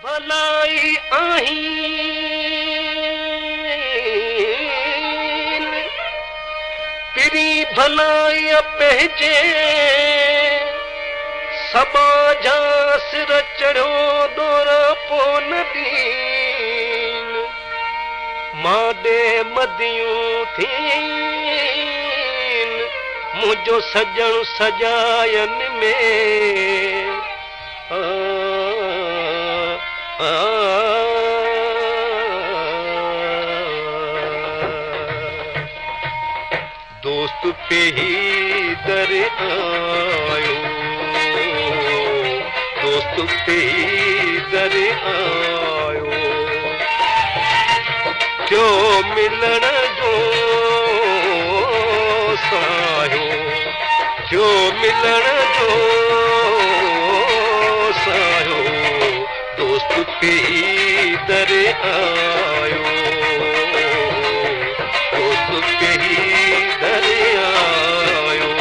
भलाई आहीं पिरी भलाई पंहिंजे सबा जा सिर चढ़ियो दौर पोइ न ॾीन माॾे मदियूं थीन मुंहिंजो सजण सजायन में दोस्त पे ही दर आयो दोस्त पे ही दर आयो जो मिलण जो सायो जो मिलण जो सायो दोस्त पे ही दर आयो दोस्त पे ही दर आयो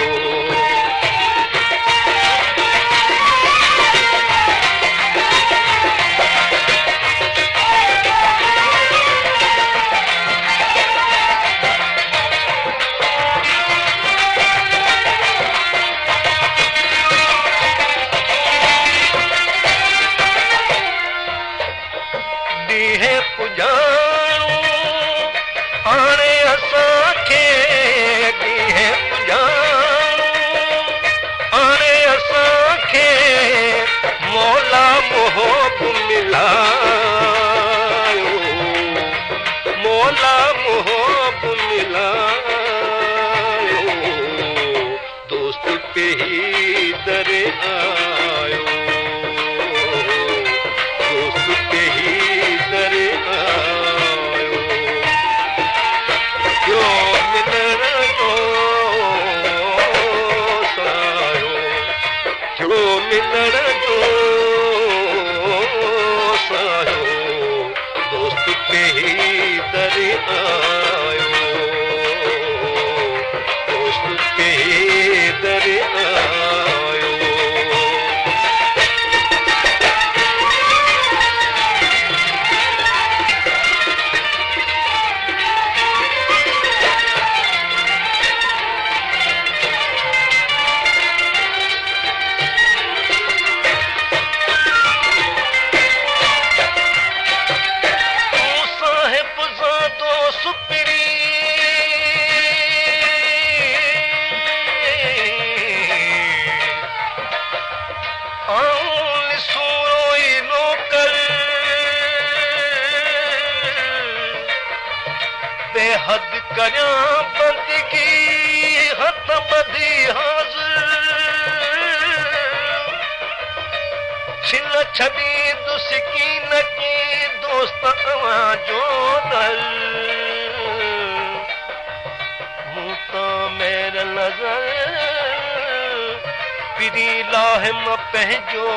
ॾींहं पुॼाणो हाणे असांखे ॾींहं पुॼाणो हाणे असांखे मौला मोहब मिलायो मौला मोहब मिलायो दोस्त पे ही दर आयो दोस्त पे ही दर आयो जो मिलण जो सायो जो मिलण जो सायो दोस्त पे ही दर आयो दोस्त पे ही दर आयो बेहद करियां बंदगी हथ बधी हाज़िर छिल छॾी दुसकी न की दोस्त अवां जो दर मूं तां मेर नज़र पिरी लाहिम पंहिंजो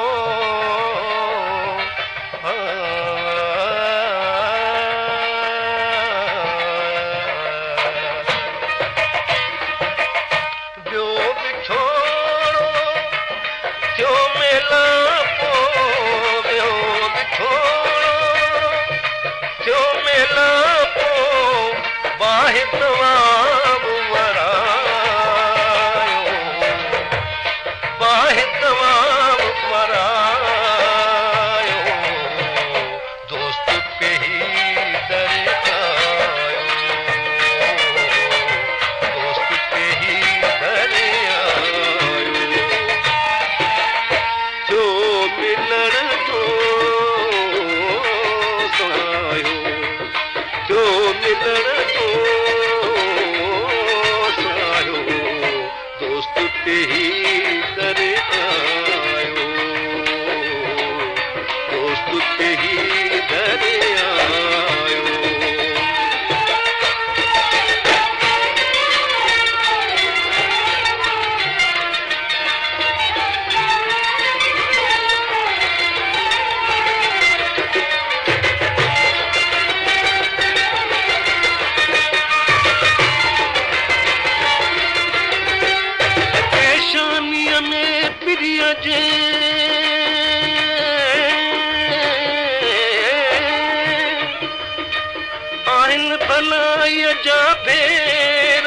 भलाई जा भेर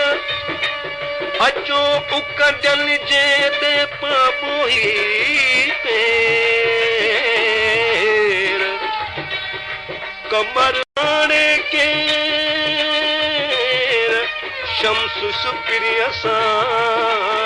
अचो उकजल जे दे पाबोही पेर कमर आणे के शम्स सुप्रिय सां